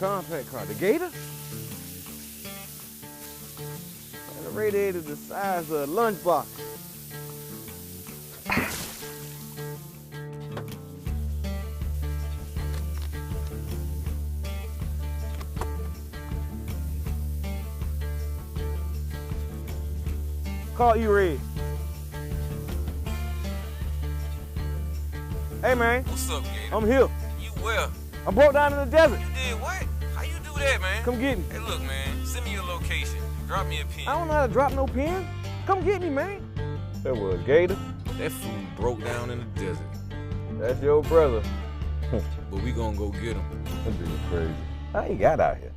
compact car. The Gator? And the radiator the size of a lunchbox. Call E-Red. Hey, man. What's up, Gator? I'm here. You where? I broke down in the desert. You did what? How you do that, man? Come get me. Hey, look, man. Send me your location. Drop me a pin. I don't know how to drop no pin. Come get me, man. That was Gator. That fool broke down in the desert. That's your brother. But we gonna go get him. That dude crazy. How he got out here?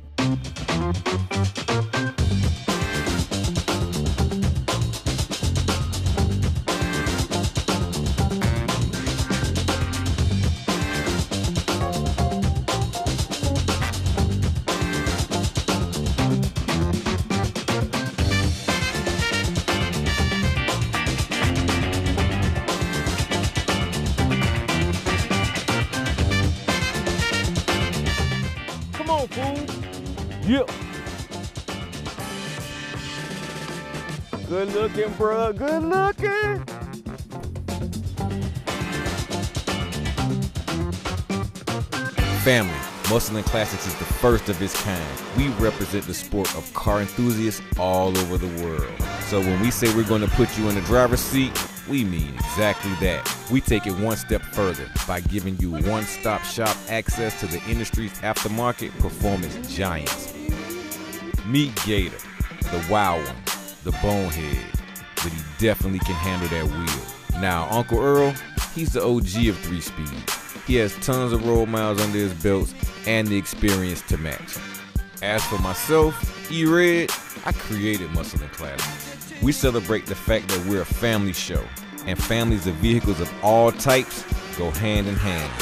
Yeah. Good looking, bro. Good looking. Family, Muscle and Classics is the first of its kind. We represent the sport of car enthusiasts all over the world. So when we say we're going to put you in the driver's seat, we mean exactly that. We take it one step further by giving you one-stop shop access to the industry's aftermarket performance giants. Meet Gator, the wild one, the bonehead, but he definitely can handle that wheel. Now, Uncle Earl, he's the OG of 3-speed. He has tons of road miles under his belts and the experience to match. As for myself, E-Red, I created Muscle and Classics. We celebrate the fact that we're a family show, and families of vehicles of all types go hand in hand.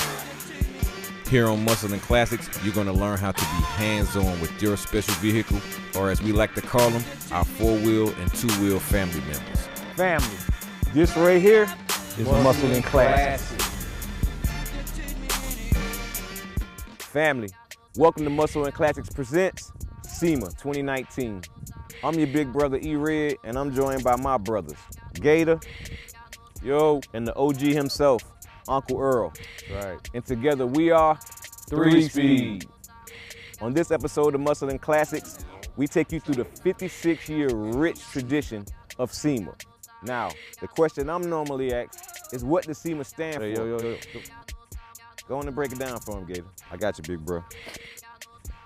Here on Muscle and Classics, you're going to learn how to be hands-on with your special vehicle, or as we like to call them, our 4-wheel and 2-wheel family members. Family. This right here is Muscle and Classics. Family, welcome to Muscle and Classics presents Sema 2019. I'm your big brother E-Red, and I'm joined by my brothers, Gator, yo, and the OG himself, Uncle Earl. Right. And together we are 3-Speed. On this episode of Muscle and Classics, we take you through the 56-year rich tradition of Sema. Now, the question I'm normally asked is, what does Sema stand for? Yo. Go on and break it down for him, Gator. I got you, big bro.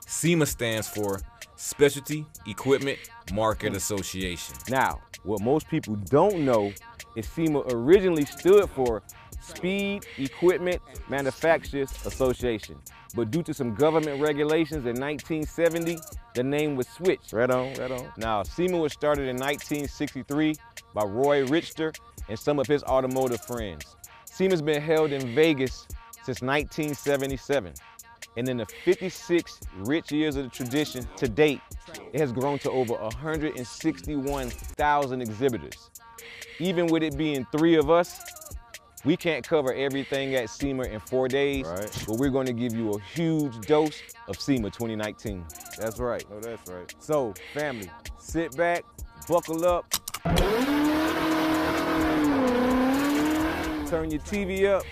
SEMA stands for Specialty Equipment Market Association. Now, what most people don't know is SEMA originally stood for Speed Equipment Manufacturers Association. But due to some government regulations in 1970, the name was switched. Right on. Now, SEMA was started in 1963 by Roy Richter and some of his automotive friends. SEMA's been held in Vegas since 1977. And in the 56 rich years of the tradition to date, it has grown to over 161,000 exhibitors. Even with it being 3 of us, we can't cover everything at SEMA in 4 days, but we're going to give you a huge dose of SEMA 2019. That's right. Oh, that's right. So, family, sit back, buckle up, turn your TV up.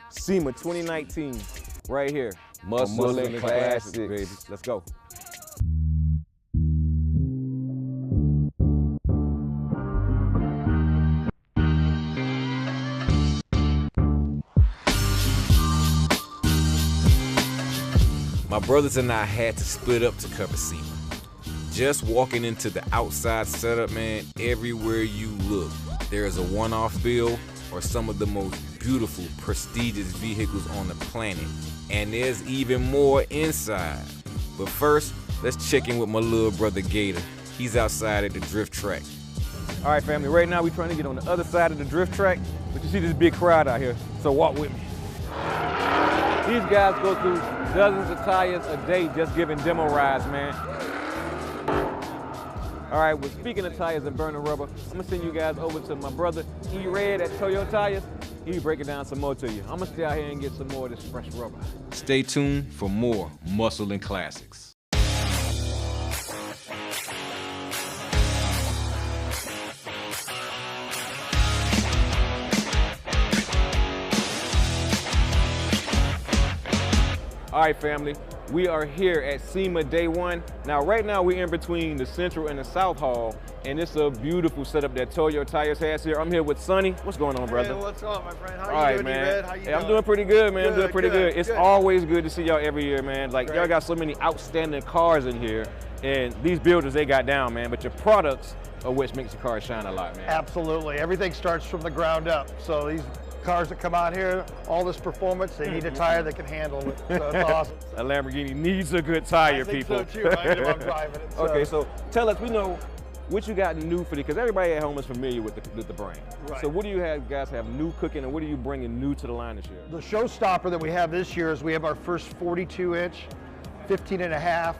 SEMA 2019, right here. Muscle and Classics, baby. Let's go. My brothers and I had to split up to cover SEMA. Just walking into the outside setup, man, everywhere you look, there is a one-off bill or some of the most beautiful, prestigious vehicles on the planet. And there's even more inside. But first, let's check in with my little brother Gator. He's outside at the drift track. All right, family, right now we're trying to get on the other side of the drift track, but you see this big crowd out here, so walk with me. These guys go through dozens of tires a day just giving demo rides, man. All right, well, speaking of tires and burning rubber, I'm gonna send you guys over to my brother E-Red at Toyo Tires. He breaking down some more to you. I'm gonna stay out here and get some more of this fresh rubber. Stay tuned for more Muscle and Classics. All right, family, we are here at SEMA Day 1. Now, right now, we're in between the Central and the South Hall, and it's a beautiful setup that Toyo Tires has here. I'm here with Sonny. What's going on, brother? Hey, what's up, my friend? How All you right, doing, man. Red? How you Hey, doing? I'm doing pretty good, man. I'm doing pretty good. It's good. always good to see y'all every year, man. Like, y'all Great. got so many outstanding cars in here, and these builders, they got down, man. But your products are what makes your car shine a lot, man. Absolutely. Everything starts from the ground up. So these cars that come out here, all this performance, they need a tire that can handle it. So it's awesome. A Lamborghini needs a good tire, I think people. so too. I know I'm driving it. Okay, so tell us, we know what you got new for the, because everybody at home is familiar with the brand. Right. So what do you guys have new cooking, and what are you bringing new to the line this year? The showstopper that we have this year is we have our first 42-inch, 15.5,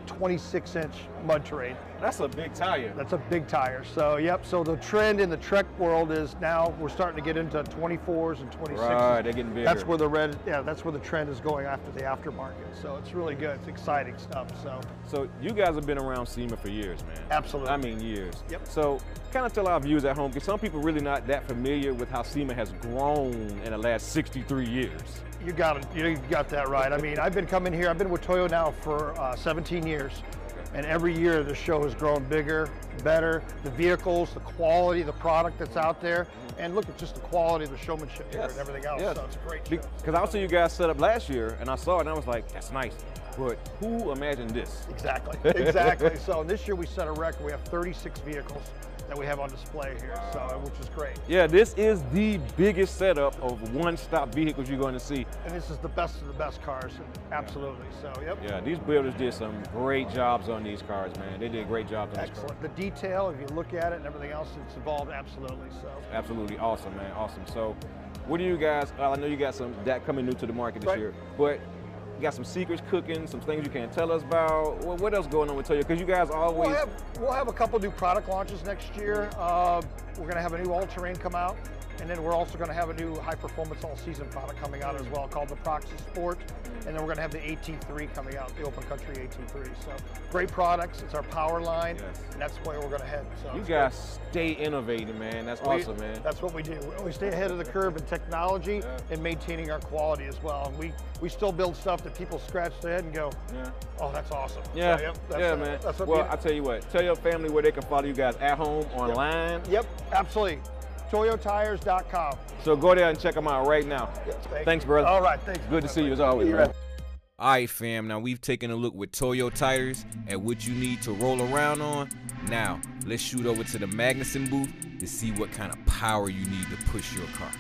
26-inch mud terrain. That's a big tire. That's a big tire. So, yep. So the trend in the Trek world is now we're starting to get into 24s and 26s. Right, they're getting bigger. That's where that's where the trend is going after the aftermarket. So it's really good. It's exciting stuff. So you guys have been around SEMA for years, man. Absolutely. I mean, years. Yep. So kind of tell our viewers at home, because some people really not that familiar with how SEMA has grown in the last 63 years. You got it. You got that right. I mean, I've been coming here. I've been with Toyo now for 17 years. And every year the show has grown bigger, better. The vehicles, the quality, the product that's out there, and look at just the quality of the showmanship here and everything else. Yes. So it's a great show. Because I saw you guys set up last year, and I saw it, and I was like, that's nice. But who imagined this? Exactly, exactly. So this year we set a record. We have 36 vehicles that we have on display here, so which is great. Yeah, this is the biggest setup of one-stop vehicles you're going to see. And this is the best of the best cars, absolutely. So, yep. Yeah, these builders did some great jobs on these cars, man. They did great jobs on these cars. Excellent. The detail, if you look at it and everything else that's involved, absolutely. So Absolutely awesome, man. Awesome. So, what do you guys? I know you got some that coming new to the market this Right. year, but you got some secrets cooking, some things you can't tell us about. What else going on with Toyo? Because you guys always. we'll have a couple new product launches next year. We're going to have a new all-terrain come out, and then we're also going to have a new high-performance all-season product coming out as well called the Proxy Sport, and then we're going to have the AT3 coming out, the Open Country AT3. So great products. It's our power line, and that's where we're going to head. So You guys stay innovating, man. That's awesome, man. That's what we do. We stay ahead of the curve in technology and maintaining our quality as well. And we still build stuff that people scratch their head and go, oh, that's awesome. Yeah, So, yep, man. That's what Well, I tell you what. Tell your family where they can follow you guys at home, online. Yep, absolutely. ToyoTires.com. So go there and check them out right now. Thanks, brother. All right, thanks. Good to see you as always, man. All right, fam, now we've taken a look with Toyo Tires at what you need to roll around on. Now, let's shoot over to the Magnuson booth to see what kind of power you need to push your car.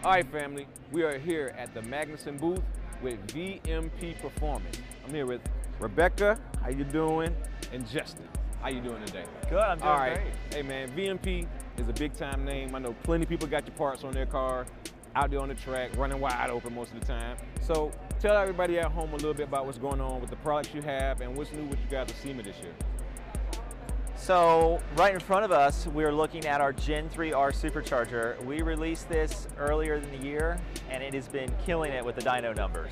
All right, family. We are here at the Magnuson booth with VMP Performance. I'm here with Rebecca, how you doing? And Justin, how you doing today? Good, I'm doing All right. great. Hey, man, VMP is a big-time name. I know plenty of people got your parts on their car, out there on the track, running wide open most of the time. So tell everybody at home a little bit about what's going on with the products you have and what's new with you guys at SEMA this year. So right in front of us, we're looking at our Gen 3R supercharger. We released this earlier in the year, and it has been killing it with the dyno numbers.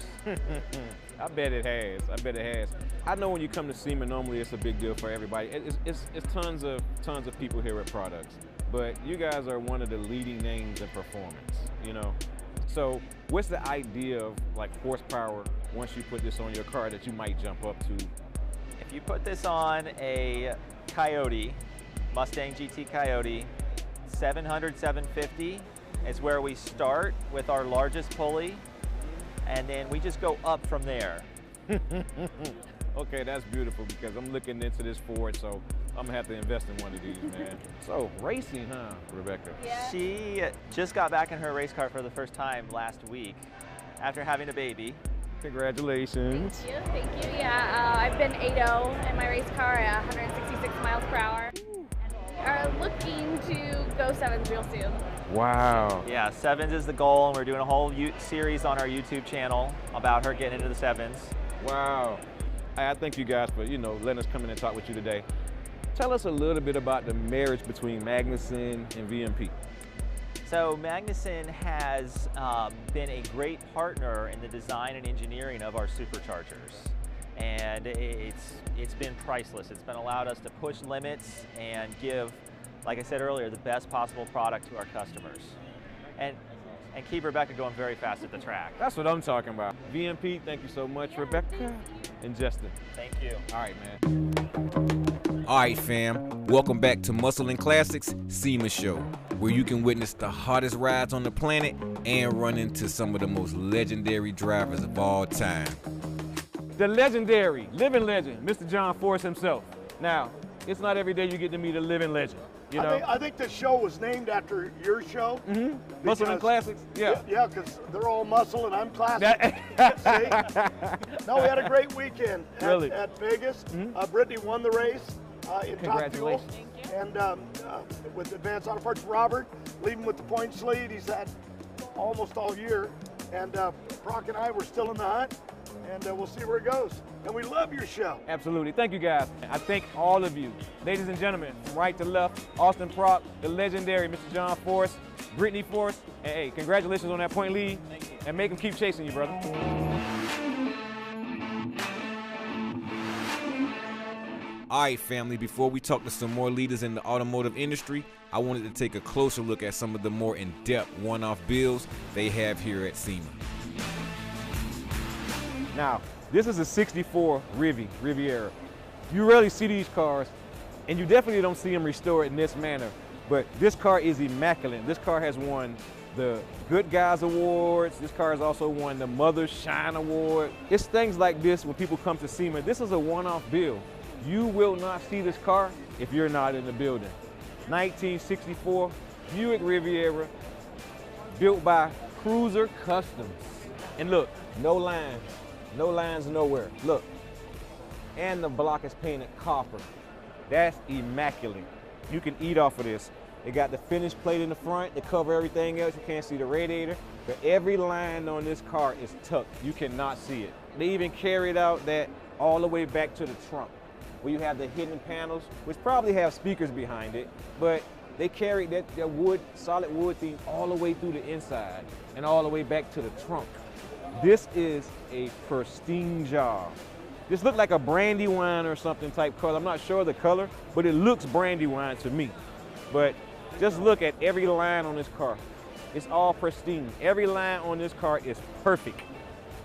I bet it has. I bet it has. I know when you come to SEMA, normally it's a big deal for everybody. It's tons of people here at products, but you guys are one of the leading names in performance. You know, so what's the idea of like horsepower once you put this on your car that you might jump up to? If you put this on a Coyote, Mustang GT Coyote, 700, 750 is where we start with our largest pulley, and then we just go up from there. Okay, that's beautiful because I'm looking into this Ford, so I'm gonna have to invest in one of these, man. So racing, huh, Rebecca? Yeah. She just got back in her race car for the first time last week after having a baby. Congratulations. Thank you. Yeah, I've been 8.0 in my race car at 166 miles per hour. And we are looking to go 7s real soon. Wow. Yeah, 7s is the goal, and we're doing a whole series on our YouTube channel about her getting into the 7s. Wow. I thank you guys for, letting us come in and talk with you today. Tell us a little bit about the marriage between Magnuson and VMP. So Magnuson has been a great partner in the design and engineering of our superchargers. And it's been priceless. It's been allowed us to push limits and give, like I said earlier, the best possible product to our customers. And keep Rebecca going very fast at the track. That's what I'm talking about. VMP, thank you so much, Rebecca and Justin. Thank you. All right, man. All right, fam. Welcome back to Muscle and Classics SEMA Show, where you can witness the hottest rides on the planet and run into some of the most legendary drivers of all time. The legendary, living legend, Mr. John Force himself. Now, it's not every day you get to meet a living legend, you know? I think this show was named after your show. Mm-hmm. Muscle and Classics, yeah. Yeah, because they're all muscle and I'm classic. See? No, we had a great weekend at Vegas. Mm-hmm. Brittany won the race in top fuel. Congratulations. And with Advanced Auto Parts, Robert leading with the points lead. He's had almost all year. And Brock and I were still in the hunt. And we'll see where it goes. And we love your show. Absolutely. Thank you, guys. I thank all of you, ladies and gentlemen, from right to left, Austin Prock, the legendary Mr. John Force, Brittany Force, and hey, congratulations on that point lead. Thank you. And make them keep chasing you, brother. All right, family, before we talk to some more leaders in the automotive industry, I wanted to take a closer look at some of the more in-depth one-off builds they have here at SEMA. Now, this is a 64 Riviera. You rarely see these cars, and you definitely don't see them restored in this manner, but this car is immaculate. This car has won the Good Guys Awards. This car has also won the Mother's Shine Award. It's things like this when people come to SEMA. This is a one-off build. You will not see this car if you're not in the building. 1964 Buick Riviera, built by Cruiser Customs. And look, no lines. No lines nowhere. Look. And the block is painted copper. That's immaculate. You can eat off of this. They got the finish plate in the front to cover everything else. You can't see the radiator. But every line on this car is tucked. You cannot see it. They even carried out that all the way back to the trunk, where you have the hidden panels, which probably have speakers behind it, but they carried that wood, solid wood theme all the way through the inside and all the way back to the trunk. This is a pristine job. This looked like a Brandywine or something type color. I'm not sure of the color, but it looks Brandywine to me. But just look at every line on this car. It's all pristine. Every line on this car is perfect.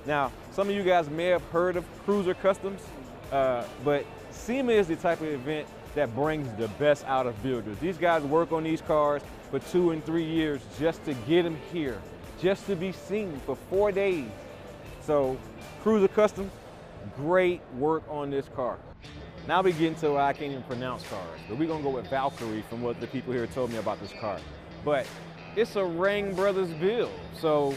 Now, some of you guys may have heard of Cruiser Customs, but SEMA is the type of event that brings the best out of builders. These guys work on these cars for 2 and 3 years just to get them here, just to be seen for 4 days. So Cruiser Customs, great work on this car. Now we get into I can't even pronounce cars, but we're gonna go with Valkyrie from what the people here told me about this car. But it's a Ring Brothers build. So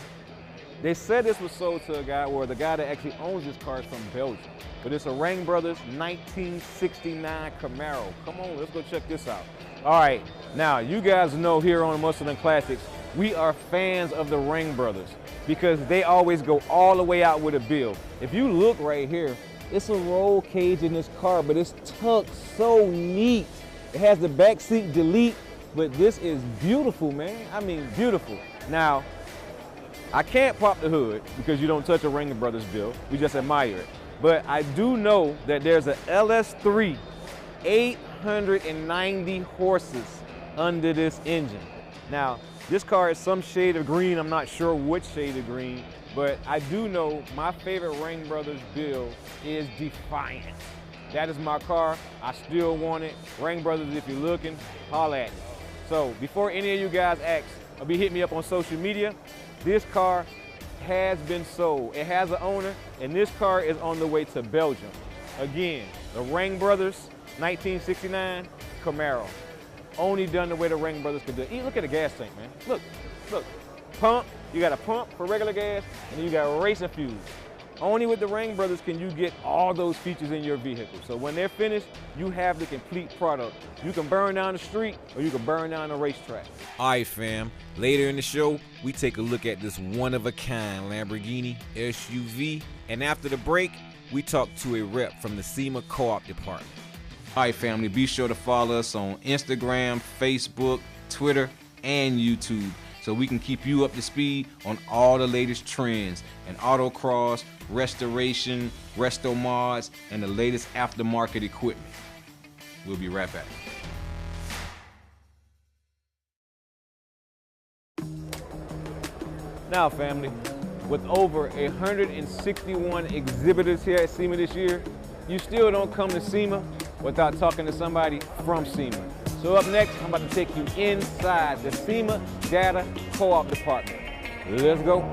they said this was sold to a guy, or the guy that actually owns this car is from Belgium. But it's a Ring Brothers 1969 Camaro. Come on, let's go check this out. All right, now you guys know here on Muscle and Classics, we are fans of the Ring Brothers because they always go all the way out with a build. If you look right here, it's a roll cage in this car, but it's tucked so neat. It has the back seat delete, but this is beautiful, man. I mean, beautiful. Now, I can't pop the hood because you don't touch a Ring Brothers build. We just admire it. But I do know that there's a LS3, 890 horses under this engine. Now, this car is some shade of green. I'm not sure which shade of green, but I do know my favorite Ring Brothers build is Defiant. That is my car. I still want it. Ring Brothers, if you're looking, holla at me. So before any of you guys ask or be hitting me up on social media, this car has been sold. It has an owner, and this car is on the way to Belgium. Again, the Ring Brothers 1969 Camaro. Only done the way the Ring Brothers could do it. Look at the gas tank, man. Look, look. Pump, you got a pump for regular gas, and then you got racing fuels. Only with the Ring Brothers can you get all those features in your vehicle. So when they're finished, you have the complete product. You can burn down the street, or you can burn down the racetrack. All right, fam. Later in the show, we take a look at this one-of-a-kind Lamborghini SUV. And after the break, we talk to a rep from the SEMA Co-op department. All right, family, be sure to follow us on Instagram, Facebook, Twitter, and YouTube so we can keep you up to speed on all the latest trends in autocross, restoration, resto mods, and the latest aftermarket equipment. We'll be right back. Now, family, with over 161 exhibitors here at SEMA this year, you still don't come to SEMA without talking to somebody from SEMA. So up next, I'm about to take you inside the SEMA Data Co-op department. Let's go.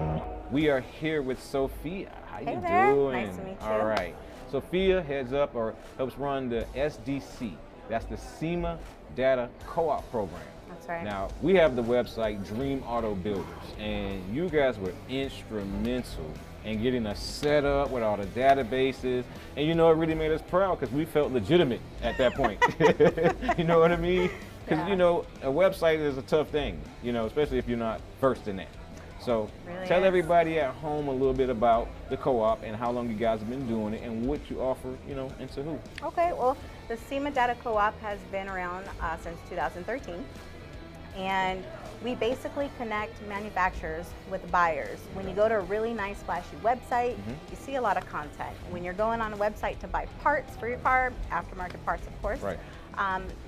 We are here with Sophia. How you doing? Nice to meet you. All right. Sophia heads up or helps run the SDC. That's the SEMA Data Co-op program. That's right. Now, we have the website Dream Auto Builders, and you guys were instrumental in getting us set up with all the databases. And you know, it really made us proud because we felt legitimate at that point. You know what I mean? Because, you know, a website is a tough thing, you know, especially if you're not versed in that. So Really tell is. everybody at home a little bit about the co-op and how long you guys have been doing it and what you offer, you know, and to who. Okay, well, the SEMA Data Co-op has been around since 2013. And we basically connect manufacturers with buyers. When you go to a really nice, flashy website, you see a lot of content. When you're going on a website to buy parts for your car, aftermarket parts, of course, Right.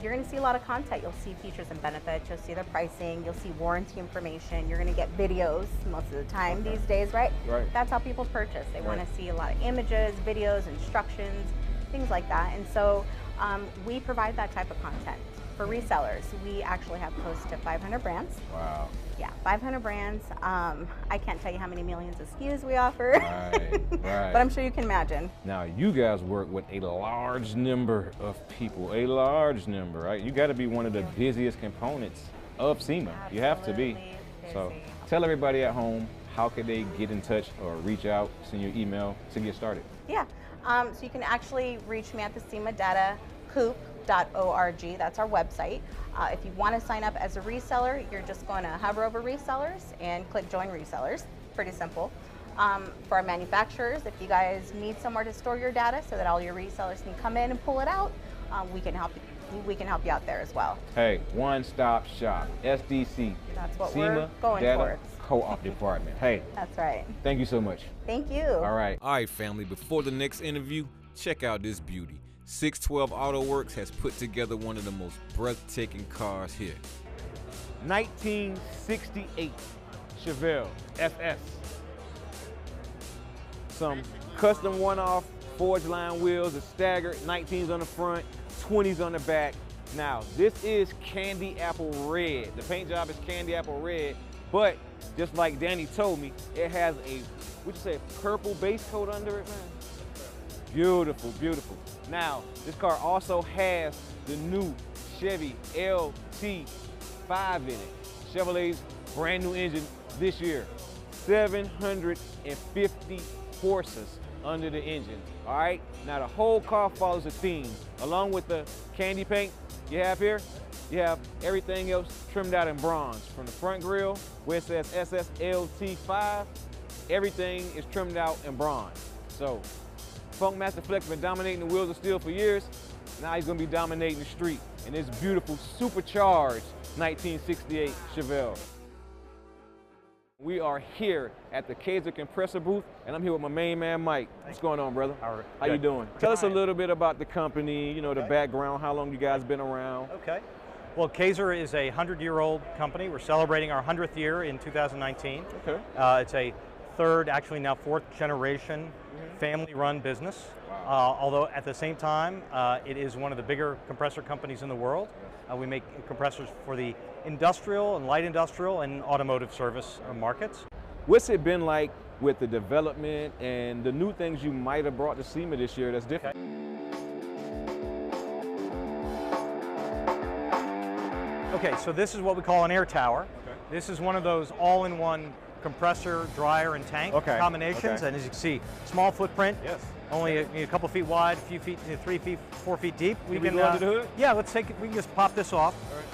you're going to see a lot of content. You'll see features and benefits. You'll see the pricing. You'll see warranty information. You're going to get videos most of the time these days, right? Right. That's how people purchase. They want Right. to see a lot of images, videos, instructions, things like that. And so we provide that type of content. For resellers, we actually have close to 500 brands. Wow. Yeah, 500 brands. I can't tell you how many millions of SKUs we offer, Right, right. but I'm sure you can imagine. Now, you guys work with a large number of people, a large number, right? You got to be one of the busiest components of SEMA. You have to be. Absolutely So busy. tell everybody at home, how could they get in touch or reach out, send you an email to get started? Yeah, so you can actually reach me at the SEMADataCoop.org. That's our website. If you want to sign up as a reseller, you're just going to hover over resellers and click join resellers. Pretty simple. For our manufacturers, if you guys need somewhere to store your data so that all your resellers can come in and pull it out, we can help you out there as well. Hey, one-stop shop, SDC. That's what SEMA we're going Data towards. Co-op department. Hey, That's right. thank you so much. Thank you. All right. All right, family, before the next interview, check out this beauty. 612 Auto Works has put together one of the most breathtaking cars here. 1968 Chevelle FS. Some custom one-off forged line wheels, a staggered 19s on the front, 20s on the back. Now, this is candy apple red. The paint job is candy apple red, but just like Danny told me, it has a, would you say, purple base coat under it, man? Beautiful, beautiful. Now, this car also has the new Chevy LT5 in it. Chevrolet's brand new engine this year. 750 horses under the engine, all right? Now, the whole car follows a theme. Along with the candy paint you have here, you have everything else trimmed out in bronze. From the front grille, where it says SSLT5, everything is trimmed out in bronze. So, Funkmaster Flex been dominating the wheels of steel for years. Now he's gonna be dominating the street in this beautiful supercharged 1968 Chevelle. We are here at the Kaiser compressor booth, and I'm here with my main man, Mike. What's going on, brother? All right. How you Good. doing? Tell us a little bit about the company, you know, the background, how long you guys been around. Okay. Well, Kaiser is a 100-year-old company. We're celebrating our 100th year in 2019. Okay. It's a third, actually now fourth generation family-run business. Although at the same time, it is one of the bigger compressor companies in the world. We make compressors for the industrial and light industrial and automotive service markets. What's it been like with the development and the new things you might have brought to SEMA this year that's different? Okay, so this is what we call an air tower. This is one of those all-in-one compressor, dryer, and tank combinations. Okay. And as you can see, small footprint. Yes. Only a couple feet wide, a few feet, 3 feet, 4 feet deep. Can we go under the hood? Yeah, let's take it. We can just pop this off. All right.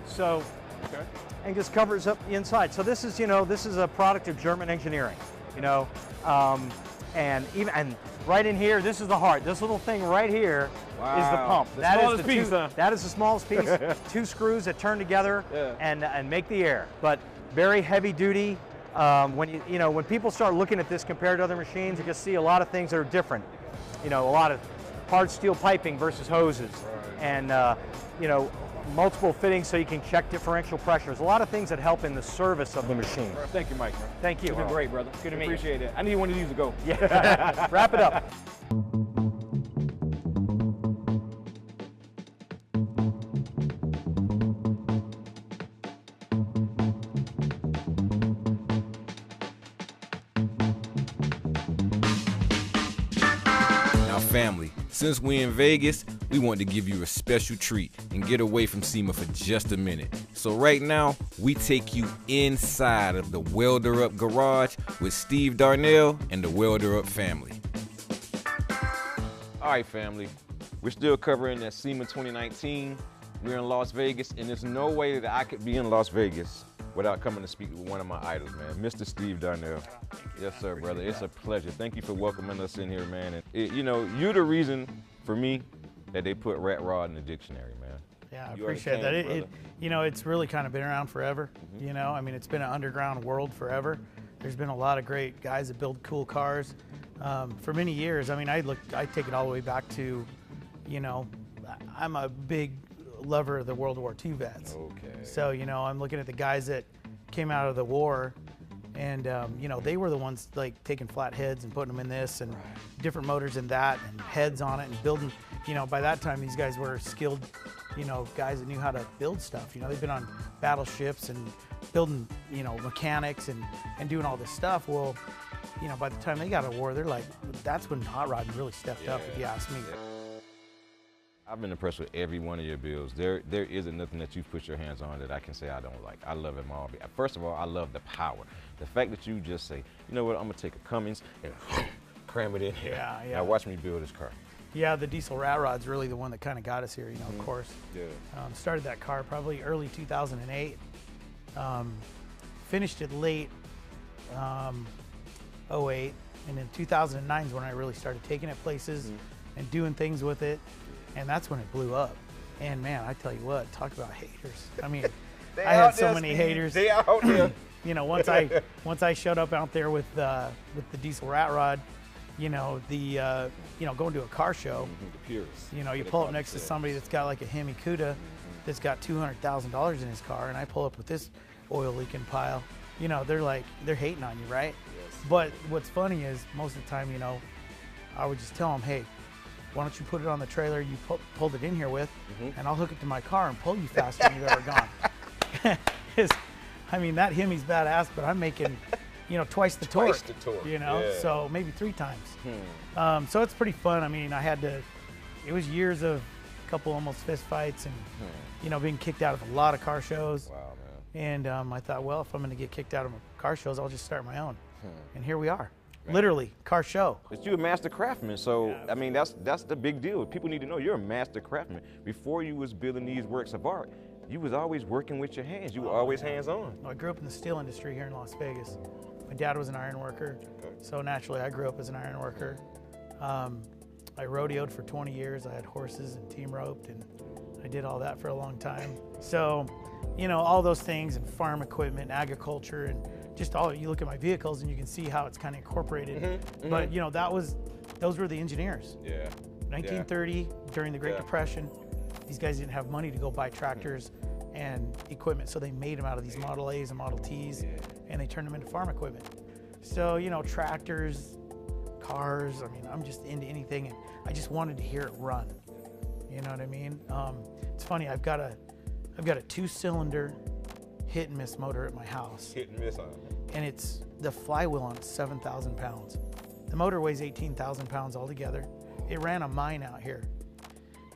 So, Okay. and just covers up the inside. So this is, this is a product of German engineering. And right in here, this is the heart. This little thing right here is the pump. The smallest piece, huh? That is the smallest piece. 2 screws that turn together and make the air. But very heavy duty. When people start looking at this compared to other machines, you can see a lot of things that are different. A lot of hard steel piping versus hoses, and multiple fittings so you can check differential pressures. A lot of things that help in the service of the machine. Thank you, Mike. Thank you. You've been great, brother. Good to meet you. Appreciate it. I need one of these to go. Yeah. Wrap it up. Now, family, since we're in Vegas, we want to give you a special treat and get away from Sema for just a minute. So right now, we take you inside of the Welder Up Garage with Steve Darnell and the Welder Up family. All right, family. We're still covering that Sema 2019. We're in Las Vegas, and there's no way that I could be in Las Vegas without coming to speak with one of my idols, man, Mr. Steve Darnell. Yes, sir, brother. It's a pleasure. Thank you for welcoming us in here, man. And you're the reason for me that they put rat rod in the dictionary, man. Yeah, I appreciate that. It's really kind of been around forever. It's been an underground world forever. There's been a lot of great guys that build cool cars for many years. I take it all the way back to, I'm a big lover of the World War II vets. Okay. So, I'm looking at the guys that came out of the war, and they were the ones like taking flat heads and putting them in this and different motors in that and heads on it and building. By that time these guys were skilled, guys that knew how to build stuff. They've been on battleships and building, mechanics and doing all this stuff. Well, by the time they got to war, they're like, that's when hot rodding really stepped up, if you ask me. I've been impressed with every one of your builds. There isn't nothing that you've put your hands on that I can say I don't like. I love them all. First of all, I love the power. The fact that you just say, you know what, I'm gonna take a Cummins and cram it in here. Yeah. Now watch me build this car. Yeah, the diesel rat rod's really the one that kind of got us here, of course. Yeah. Started that car probably early 2008. Finished it late 08. And in 2009 is when I really started taking it places and doing things with it. And that's when it blew up. And man, I tell you what, talk about haters. I had so many haters. They out there. Once I showed up out there with the diesel rat rod, going to a car show, The purists. you pull up next to somebody that's got like a Hemi Cuda that's got $200,000 in his car, and I pull up with this oil leaking pile. They're hating on you, right? Yes. But what's funny is most of the time, I would just tell them, hey, why don't you put it on the trailer you pulled it in here with, and I'll hook it to my car and pull you faster than you've ever gone. That Hemi's badass, but I'm making, twice the torque. Twice the torque, So maybe 3 times. So it's pretty fun. It was years of a couple almost fist fights and, being kicked out of a lot of car shows. Wow, And man. I thought, well, if I'm going to get kicked out of car shows, I'll just start my own. And here we are. Right. Literally, car show. But you're a master craftsman, so that's the big deal. People need to know you're a master craftsman. Before you was building these works of art, you was always working with your hands. You were always hands-on. I grew up in the steel industry here in Las Vegas. My dad was an iron worker, so naturally I grew up as an iron worker. I rodeoed for 20 years. I had horses and team roped, and I did all that for a long time. So, all those things and farm equipment, agriculture, and just you look at my vehicles and you can see how it's kind of incorporated. But those were the engineers. Yeah. 1930, during the Great Depression, these guys didn't have money to go buy tractors and equipment, so they made them out of these Model A's and Model T's, and they turned them into farm equipment. So, tractors, cars, I'm just into anything, and I just wanted to hear it run. You know what I mean? It's funny, I've got a 2-cylinder hit and miss motor at my house. Hit and miss on it. And it's the flywheel on it's 7,000 pounds. The motor weighs 18,000 pounds altogether. It ran a mine out here.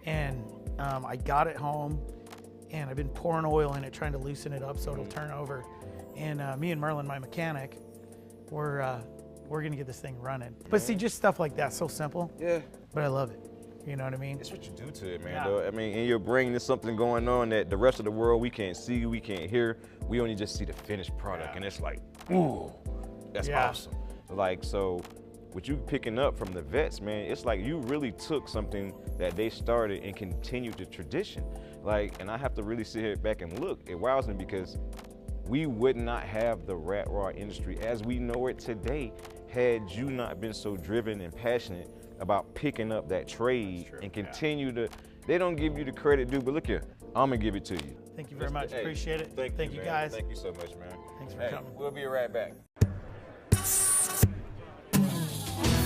And I got it home, and I've been pouring oil in it, trying to loosen it up so it'll turn over. And me and Merlin, my mechanic, we're gonna get this thing running. But see, just stuff like that, so simple. Yeah. But I love it. You know what I mean? It's what you do to it, man. Though. In your brain, there's something going on that the rest of the world we can't see, we can't hear. We only just see the finished product, and it's like, ooh, that's awesome. So what you picking up from the vets, man, it's like you really took something that they started and continued the tradition. Like, and I have to really sit here back and look. It wows me because we would not have the rat rod industry as we know it today had you not been so driven and passionate about picking up that trade and continue to, they don't give you the credit due, but look here, I'm gonna give it to you. Thank you very much. Appreciate it. Thank you, guys. Thank you so much, man. Thanks for coming. We'll be right back.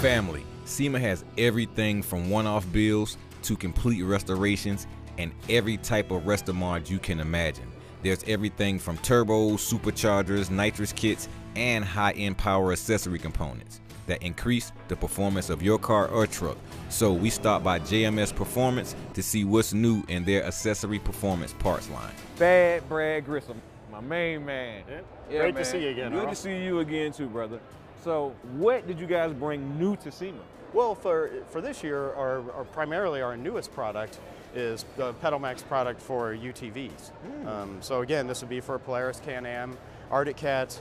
Family, Sema has everything from one-off bills to complete restorations and every type of restomod you can imagine. There's everything from turbos, superchargers, nitrous kits, and high-end power accessory components that increase the performance of your car or truck. So we stopped by JMS Performance to see what's new in their accessory performance parts line. Bad Brad Grissom, my main man. Yeah, great to see you again. Good to see you again too, brother. So what did you guys bring new to Sema? Well, for this year, primarily our newest product is the PedalMax product for UTVs. So again, this would be for Polaris, Can-Am, Arctic Cat.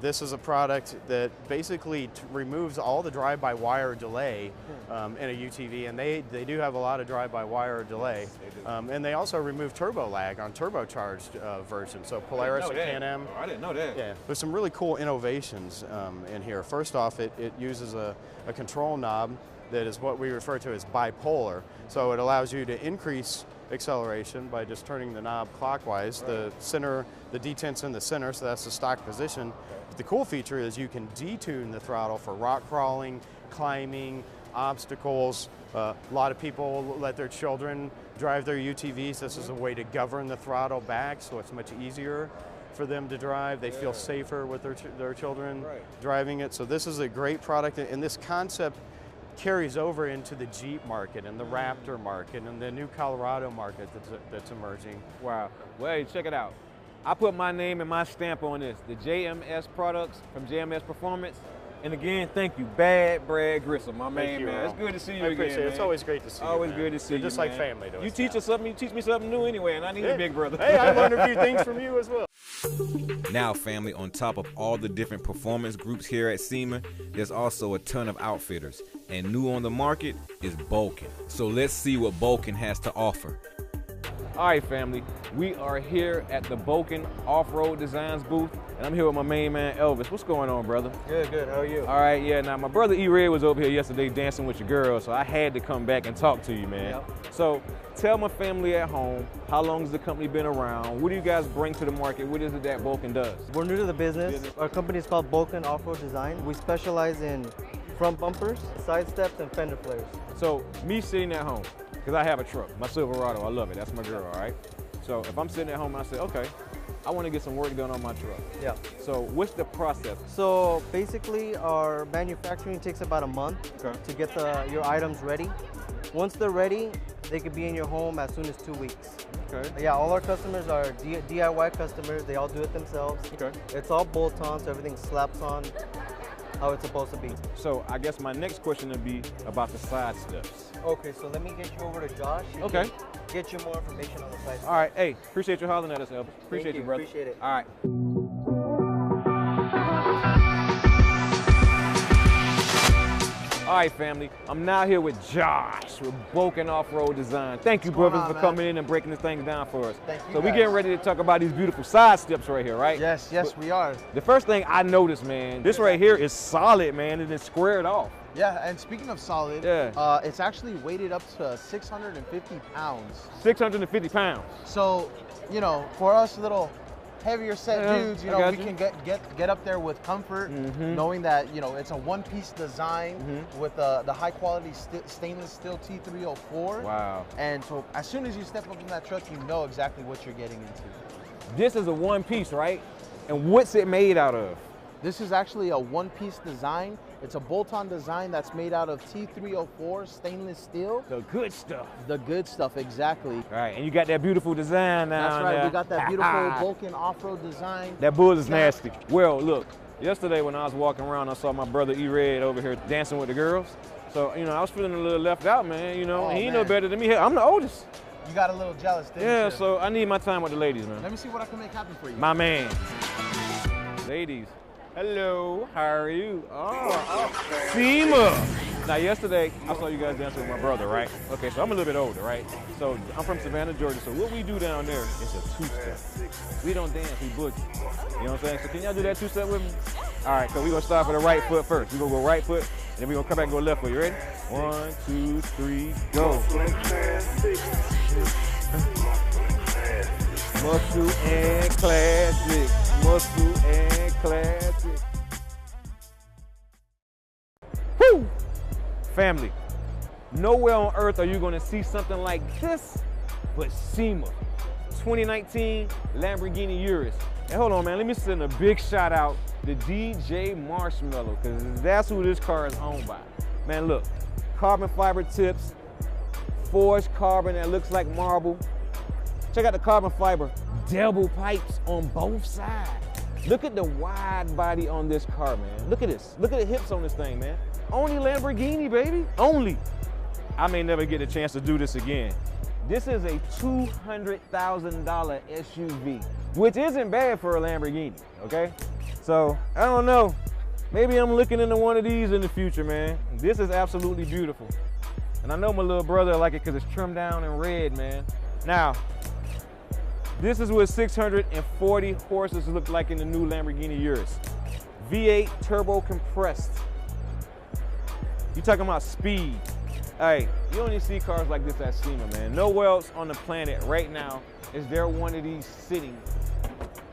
This is a product that basically removes all the drive-by-wire delay in a UTV, and they do have a lot of drive-by-wire delay. And they also remove turbo lag on turbocharged versions. So Polaris and Can-Am. Oh, I didn't know that. Yeah, there's some really cool innovations in here. First off, it uses a control knob that is what we refer to as bipolar. So it allows you to increase acceleration by just turning the knob clockwise. The center, the detent's in the center, so that's the stock position. But the cool feature is you can detune the throttle for rock crawling, climbing, obstacles. A lot of people let their children drive their UTVs. This is a way to govern the throttle back, so it's much easier for them to drive. They feel safer with their children driving it. So this is a great product, and this concept carries over into the Jeep market and the Raptor market and the new Colorado market that's emerging. Wow. Well, hey, check it out. I put my name and my stamp on this. The JMS products from JMS Performance. And again, thank you, Bad Brad Grissom, my main man. It's good to see you again, appreciate it. man. It's always great to see you. Always good to see you, just man. like family to us. You teach us something, you teach me something new anyway, and I need a big brother. Hey, I learned a few things from you as well. Now, family, on top of all the different performance groups here at Sema, there's also a ton of outfitters. And new on the market is Vulcan. So let's see what Vulcan has to offer. All right, family, we are here at the Vulcan Off-Road Designs booth, and I'm here with my main man, Elvis. What's going on, brother? Good, how are you? All right, yeah, now my brother E-Red was over here yesterday dancing with your girl, so I had to come back and talk to you, man. Yep. So tell my family at home, how long has the company been around? What do you guys bring to the market? What is it that Vulcan does? We're new to the business. Our company is called Vulcan Off-Road Design. We specialize in front bumpers, side steps, and fender flares. So me sitting at home, because I have a truck, my Silverado, I love it, that's my girl, all right? So if I'm sitting at home and I say, okay, I want to get some work done on my truck. Yeah. So what's the process? So basically our manufacturing takes about a month to get your items ready. Once they're ready, they could be in your home as soon as 2 weeks. Okay. Yeah, all our customers are DIY customers. They all do it themselves. Okay. It's all bolt-on, so everything slaps on how it's supposed to be. So I guess my next question would be about the side steps. Okay, so let me get you over to Josh. He can get you more information on the side steps. All right, hey, appreciate you hollering at us, Elvis. Appreciate you, brother. Appreciate it. All right. All right, family, I'm now here with Josh with Vulcan Off-Road Design. Thank you, brothers, for coming in and breaking this thing down for us. Thank you, So we're getting ready to talk about these beautiful side steps right here, right? Yes, we are. The first thing I noticed, man, this right here is solid, man, and it's squared off. Yeah, and speaking of solid, it's actually weighted up to 650 pounds. 650 pounds. So, you know, for us little heavier set dudes, you know, we can get up there with comfort, knowing that, you know, it's a one-piece design with the high quality stainless steel T304. Wow. And so as soon as you step up in that truck, you know exactly what you're getting into. This is a one piece, right? And what's it made out of? This is actually a one-piece design. It's a bolt-on design that's made out of T304 stainless steel. The good stuff. The good stuff, exactly. All right, and you got that beautiful design now. That's right, we got that beautiful Vulcan off-road design. That bull is nasty. Well, look, yesterday when I was walking around, I saw my brother E-Red over here dancing with the girls. So, you know, I was feeling a little left out, man, you know. He know better than me. I'm the oldest. You got a little jealous, didn't you? Yeah, so I need my time with the ladies, man. Let me see what I can make happen for you. My man. Ladies, Hello, how are you? Oh, Sema. Now yesterday, I saw you guys dancing with my brother, right? Okay, so I'm a little bit older, right? So I'm from Savannah, Georgia, so what we do down there is a two-step. We don't dance, we boogie. You know what I'm saying? So can y'all do that two-step with me? All right, so we're gonna start with the right foot first. We're gonna go right foot, and then we're gonna come back and go left foot. You ready? 1, 2, 3, go. Muscle and classic. Muscle and classic. Woo! Family, nowhere on earth are you gonna see something like this but Sema. 2019 Lamborghini Urus. And hold on, man, let me send a big shout out to DJ Marshmallow, because that's who this car is owned by. Man, look, carbon fiber tips, forged carbon that looks like marble. Check out the carbon fiber double pipes on both sides. Look at the wide body on this car, man. Look at this. Look at the hips on this thing, man. Only Lamborghini, baby. Only. I may never get a chance to do this again. This is a $200,000 SUV, which isn't bad for a Lamborghini, okay? So, I don't know. Maybe I'm looking into one of these in the future, man. This is absolutely beautiful. And I know my little brother like it because it's trimmed down in red, man. Now, this is what 640 horses look like in the new Lamborghini Urus. V8 turbo compressed. You talking about speed. Hey, you only see cars like this at Sema, man. Nowhere else on the planet right now is there one of these sitting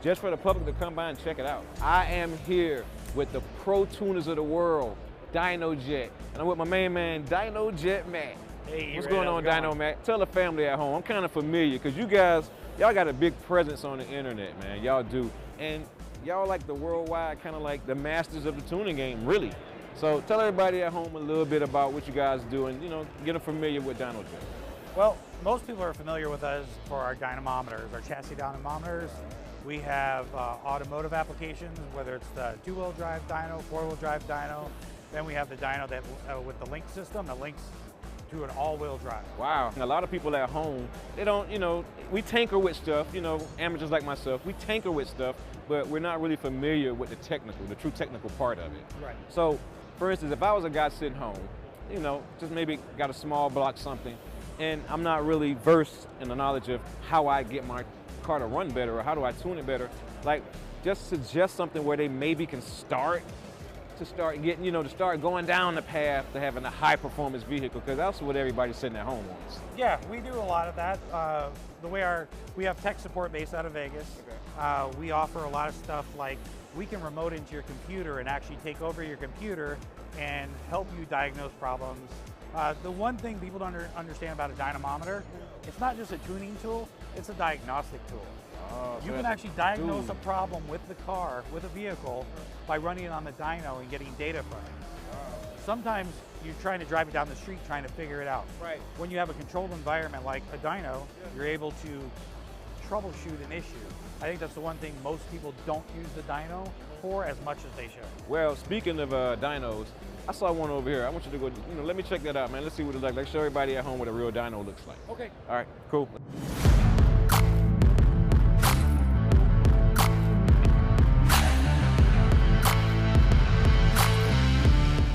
just for the public to come by and check it out. I am here with the pro tuners of the world, Dino Jet. And I'm with my main man, Dino Jet Matt. Hey, what's going on, Dino Matt? Tell the family at home. I'm kind of familiar because you guys, y'all got a big presence on the internet, man. Y'all do. And y'all like the worldwide, kind of like the masters of the tuning game, really. So tell everybody at home a little bit about what you guys do and, you know, get them familiar with Dino Jet. Well, most people are familiar with us for our dynamometers, our chassis dynamometers. We have automotive applications, whether it's the two-wheel drive dyno, four-wheel drive dyno. Then we have the dyno that with the link system that links to an all-wheel drive. Wow. A lot of people at home, they don't, you know, we tinker with stuff, you know, amateurs like myself, we tinker with stuff, but we're not really familiar with the technical, the true technical part of it. Right. So, for instance, if I was a guy sitting home, you know, just maybe got a small block something, and I'm not really versed in the knowledge of how I get my car to run better or how do I tune it better, like, just suggest something where they maybe can start getting, you know, to start going down the path to having a high performance vehicle, because that's what everybody sitting at home wants. Yeah, we do a lot of that. The way we have tech support based out of Vegas. Okay. We offer a lot of stuff like we can remote into your computer and actually take over your computer and help you diagnose problems. The one thing people don't understand about a dynamometer, it's not just a tuning tool, it's a diagnostic tool. Oh, you can actually diagnose a problem with the car, with a vehicle, by running it on the dyno and getting data from it. Sometimes you're trying to drive it down the street trying to figure it out. Right. When you have a controlled environment like a dyno, you're able to troubleshoot an issue. I think that's the one thing most people don't use the dyno for as much as they should. Well, speaking of dynos, I saw one over here. I want you to go, you know, let me check that out, man. Let's see what it looks like. Let's show everybody at home what a real dyno looks like. Okay. All right, cool.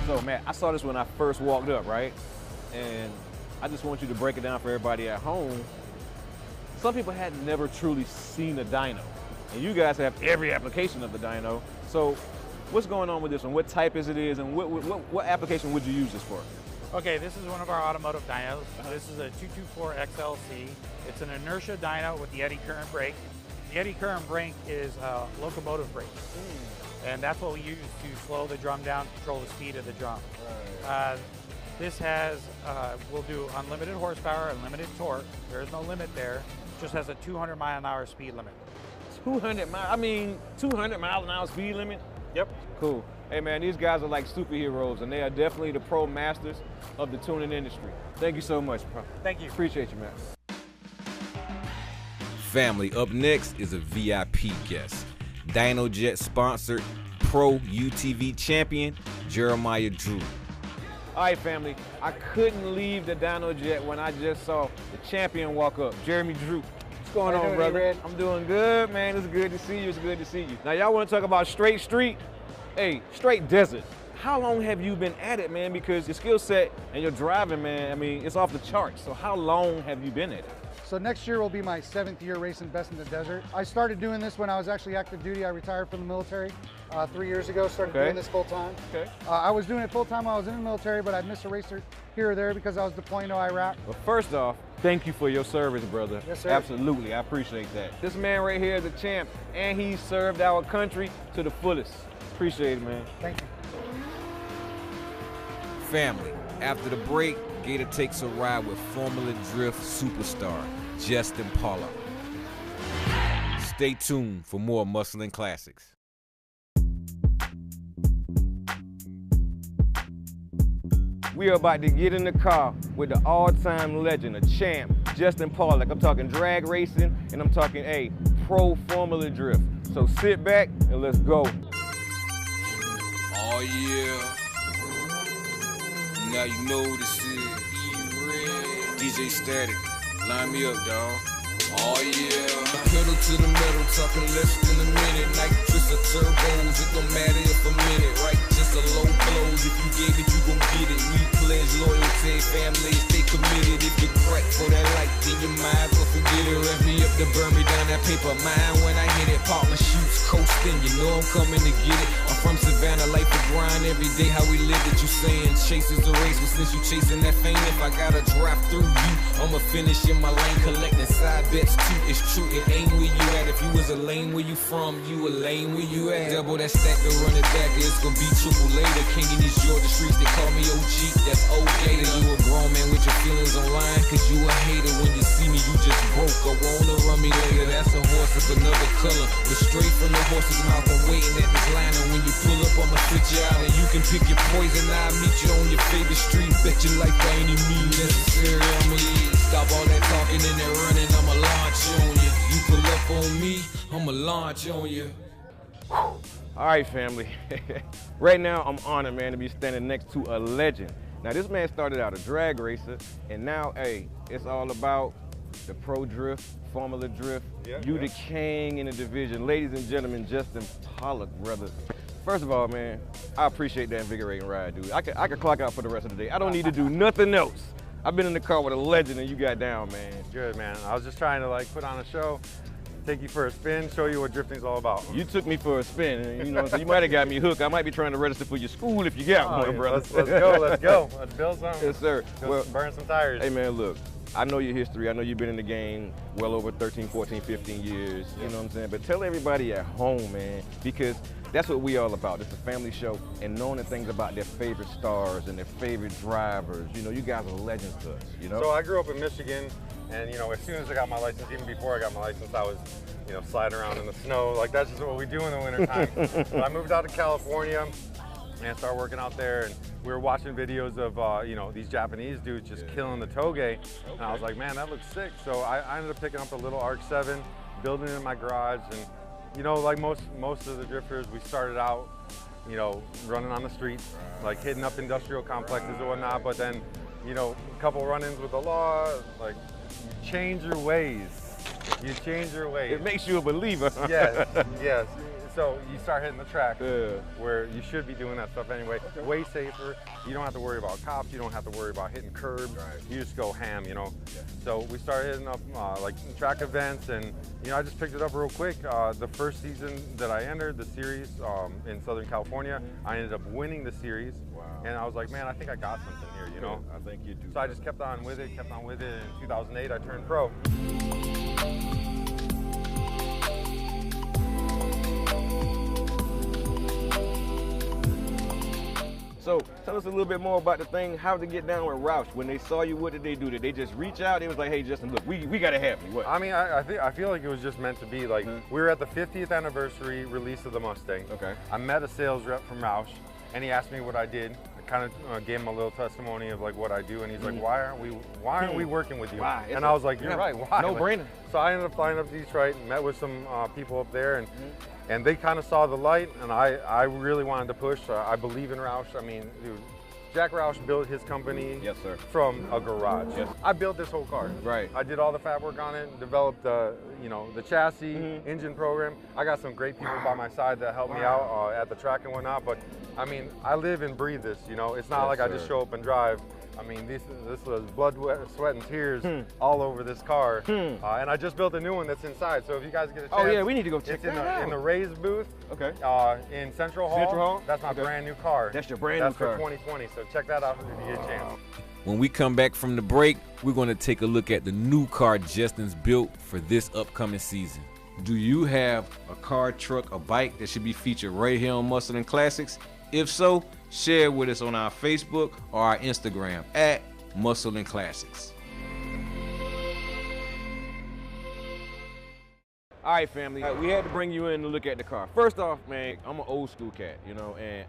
So, Matt, I saw this when I first walked up, right? And I just want you to break it down for everybody at home. Some people had never truly seen a dyno, and you guys have every application of the dyno. So, what's going on with this one? What type is it, and what application would you use this for? Okay, this is one of our automotive dynos. This is a 224 XLC. It's an inertia dyno with the eddy current brake. The eddy current brake is locomotive brakes. And that's what we use to slow the drum down, control the speed of the drum. Right. This has, will do unlimited horsepower, unlimited torque. There is no limit there. Just has a 200 mile an hour speed limit. 200 mile an hour speed limit? Yep. Cool. Hey man, these guys are like superheroes, and they are definitely the pro masters of the tuning industry. Thank you so much, bro. Thank you. Appreciate you, man. Family, up next is a VIP guest. Dino Jet sponsored Pro UTV champion, Jeremiah Drew. All right, family, I couldn't leave the Dino Jet when I just saw the champion walk up, Jeremy Drew. What's going on, brother? I'm doing good, man. It's good to see you. It's good to see you. Now, y'all want to talk about straight street? Hey, straight desert. How long have you been at it, man? Because your skill set and your driving, man, I mean, it's off the charts. So how long have you been at it? So next year will be my 7th year racing Best in the Desert. I started doing this when I was actually active duty. I retired from the military 3 years ago, started doing this full time. Okay. I was doing it full time while I was in the military, but I'd miss a race here or there because I was deploying to Iraq. Well, first off, thank you for your service, brother. Yes, sir. Absolutely, I appreciate that. This man right here is a champ, and he served our country to the fullest. Appreciate it, man. Thank you. Family, after the break, Gator takes a ride with Formula Drift superstar, Justin Pollard. Stay tuned for more Muscle and Classics. We are about to get in the car with the all-time legend, a champ, Justin Pollard. I'm talking drag racing, and I'm talking, hey, pro Formula Drift. So sit back and let's go. Oh yeah. Now you know this is E-Red. DJ Static, line me up, dawg. Oh yeah. Pedal to the metal, talking less than a minute. Nitrous or turbos, it don't matter if a minute, right? Just a low blows. If you gave it, you gon' get it. We pledge loyalty, family, stay committed. If you crack for that light, then you might as well forget it. Rev me up to burn me down that paper mine. When I hit it, pop my shoots coasting. You know I'm coming to get it. I'm from Savannah, life of grind every day. How we live it, you saying chase is the race, but since you chasing that fame, if I gotta drive through you, I'ma finish in my lane, collecting side bets too. It's true, it ain't where you at. If you was a lane where you from, you a lane where you at. Double that stack to run it back, it's gonna be triple later. King in these Georgia streets, they call me OG, that's okay. You a grown man with your feelings online, cause you a hater. When you see me, you just broke, or wanna run me later. That's a horse of another color, but straight from the horse's mouth. I'm waiting at this line, and when you pull up, I'ma switch you out, and you can pick your poison. I'll meet you on your favorite street. Bet your life by any means necessary, I'ma leave. Stop all that talking and that running, I'ma launch on you. You pull up on me, I'ma launch on you. All right, family. Right now, I'm honored, man, to be standing next to a legend. Now, this man started out a drag racer, and now, hey, it's all about the pro drift, Formula Drift. You the king in the division. Ladies and gentlemen, Justin Pollard, brother. First of all, man, I appreciate that invigorating ride, dude. I could clock out for the rest of the day. I don't need to do nothing else. I've been in the car with a legend, and you got down, man. Good, man. I was just trying to like put on a show, take you for a spin, show you what drifting's all about. You took me for a spin, and, you know, so you might have got me hooked. I might be trying to register for your school if you got one, brother. Let's go, let's go. Let's build something. Yes, sir. Well, burn some tires. Hey, man, look. I know your history. I know you've been in the game well over 13, 14, 15 years. You know what I'm saying? But tell everybody at home, man, because that's what we all about. It's a family show, and knowing the things about their favorite stars and their favorite drivers. You know, you guys are legends to us, you know? So I grew up in Michigan, and, you know, as soon as I got my license, even before I got my license, I was, you know, sliding around in the snow. Like, that's just what we do in the wintertime. So I moved out to California and started working out there, and we were watching videos of, you know, these Japanese dudes just killing the toge, and I was like, man, that looks sick. So I ended up picking up a little Arc 7, building it in my garage, and, you know, like most of the drifters, we started out, you know, running on the streets, like hitting up industrial complexes and whatnot, but then, you know, a couple run-ins with the law, like, you change your ways. You change your ways. It makes you a believer. Yes, yes. So you start hitting the track where you should be doing that stuff anyway. Way safer. You don't have to worry about cops. You don't have to worry about hitting curbs. You just go ham, you know. So we started hitting up like track events, and you know, I just picked it up real quick. The first season that I entered the series in Southern California, I ended up winning the series. And I was like, man, I think I got something here, you know. I think you do. So I just kept on with it. In 2008, I turned pro. So tell us a little bit more about the thing, how to get down with Roush. When they saw you, what did they do? Did they just reach out? It was like, hey, Justin, look, we got to have you. What? I mean, I feel like it was just meant to be. Like, we were at the 50th anniversary release of the Mustang. Okay. I met a sales rep from Roush, and he asked me what I did. I kind of gave him a little testimony of like what I do, and he's like, why aren't we working with you? Why? And I was like, you're right, why? No brainer. So I ended up flying up to Detroit and met with some people up there, and they kind of saw the light, and I really wanted to push. I believe in Roush. I mean, dude, Jack Roush built his company Yes, sir. from a garage. Yes. I built this whole car. Right. I did all the fab work on it, developed the chassis, engine program. I got some great people by my side that helped me out at the track and whatnot. But I mean, I live and breathe this. It's not like I just show up and drive. I mean, this was blood, sweat, and tears all over this car. And I just built a new one that's inside. So if you guys get a chance, Oh yeah, we need to go check that out. in the Raise booth. Okay. In Central Hall. That's my brand new car. That's your brand new car. That's for 2020. So check that out if you get a chance. When we come back from the break, we're going to take a look at the new car Justin's built for this upcoming season. Do you have a car, truck, or bike that should be featured right here on Muscle and Classics? If so, share it with us on our Facebook or our Instagram at Muscle and Classics. All right, family, we had to bring you in to look at the car. First off, man, I'm an old school cat, and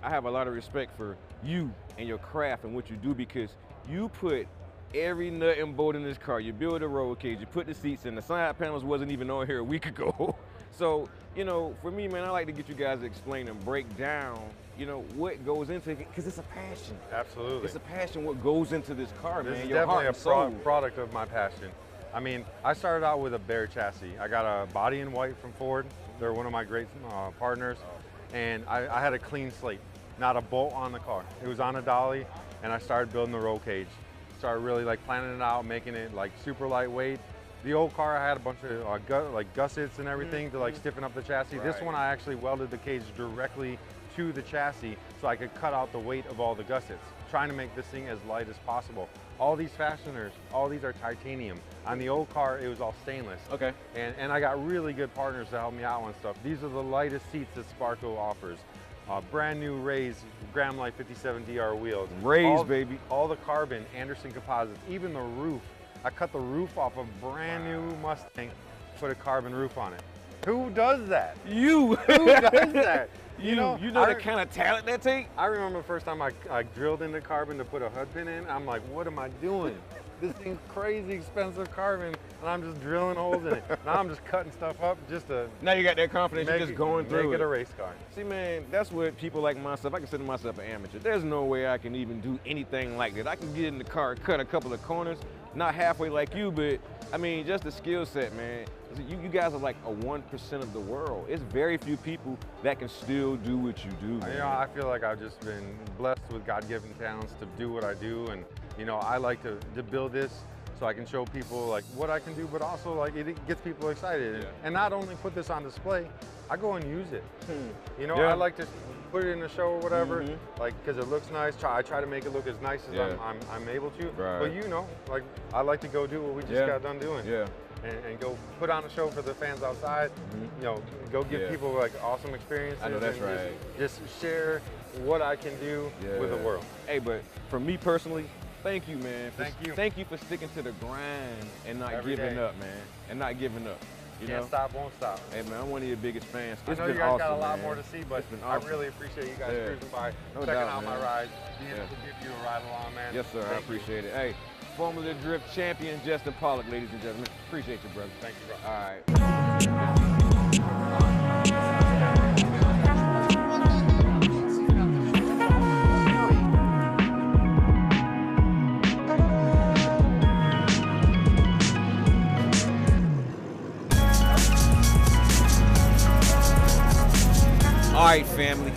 I have a lot of respect for you and your craft and what you do, because you put every nut and bolt in this car. You build a roll cage, you put the seats in. The side panels wasn't even on here a week ago. So, for me, man, I like to get you guys to explain and break down, what goes into it, because it's a passion. Absolutely. It's a passion what goes into this car, This man. is Your heart definitely and soul. a product of my passion. I mean, I started out with a bare chassis. I got a body in white from Ford. They're one of my great partners. And I had a clean slate, not a bolt on the car. It was on a dolly, and I started building the roll cage. Started really planning it out, making it super lightweight. The old car, I had a bunch of gussets and everything to stiffen up the chassis. This one, I actually welded the cage directly to the chassis so I could cut out the weight of all the gussets, trying to make this thing as light as possible. All these fasteners, all these are titanium. On the old car, it was all stainless. Okay. And I got really good partners to help me out on stuff. These are the lightest seats that Sparco offers. Brand new Raise Graham Light 57 DR wheels. Raise, baby. All the carbon, Anderson composites, even the roof. I cut the roof off a brand new Mustang, put a carbon roof on it. Who does that? You. Who does that? You know the kind of talent that takes? I remember the first time I drilled into carbon to put a HUD pin in. I'm like, what am I doing? This thing's crazy expensive carbon, and I'm just drilling holes in it. Now I'm just cutting stuff up just to... Now you got that confidence, you're just going through it. Make it a race car. See, man, that's what people like myself, I consider myself an amateur. There's no way I can even do anything like that. I can get in the car, cut a couple of corners, not halfway like you, but, I mean, just the skill set, man. You guys are like a 1% of the world. It's very few people that can still do what you do, man. I feel like I've just been blessed with God-given talents to do what I do, and I like to build this so I can show people what I can do, but also it gets people excited. And not only put this on display, I go and use it. I like to put it in a show or whatever, because it looks nice. I try to make it look as nice as I'm able to. Right. But I like to go do what we just got done doing. Yeah. And go put on a show for the fans outside. Go give people awesome experiences. I know that's and right. Just share what I can do with the world. Hey, but for me personally, thank you, man. Thank you. Thank you for sticking to the grind and not Every giving day. up, man. And not giving up. Can't stop, won't stop. Hey, man, I'm one of your biggest fans. I know you guys got a lot more to see, but awesome. I really appreciate you guys cruising by, No checking doubt, out my man. ride, being able to give you a ride along, man. Yes, sir. I appreciate it. Hey, Formula Drift champion Justin Pollock, ladies and gentlemen. Appreciate you, brother. Thank you, bro. All right. All right, family.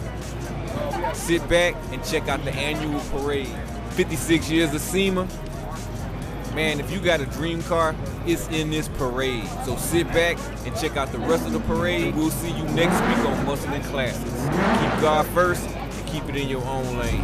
Sit back and check out the annual parade. 56 years of Sema. Man, if you got a dream car, it's in this parade. So sit back and check out the rest of the parade. We'll see you next week on Muscle and Classics. Keep God first and keep it in your own lane.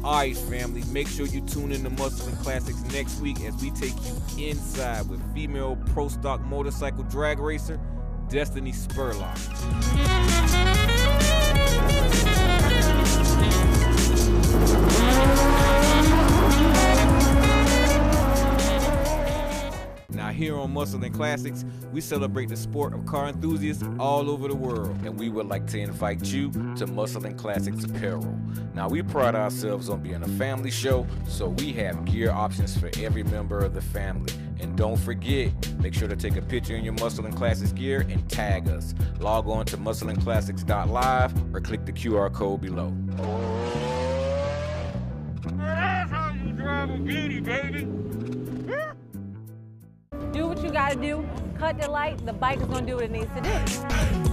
Alright, family, make sure you tune in to Muscle and Classics next week as we take you inside with female pro stock motorcycle drag racer, Destiny Spurlock. Now here on Muscle and Classics, we celebrate the sport of car enthusiasts all over the world, and we would like to invite you to Muscle and Classics Apparel. Now we pride ourselves on being a family show, so we have gear options for every member of the family. And don't forget, make sure to take a picture in your Muscle and Classics gear and tag us. Log on to muscleandclassics.live or click the QR code below. That's how you drive a beauty, baby. Do what you gotta do. Cut the light. The bike is gonna do what it needs to do.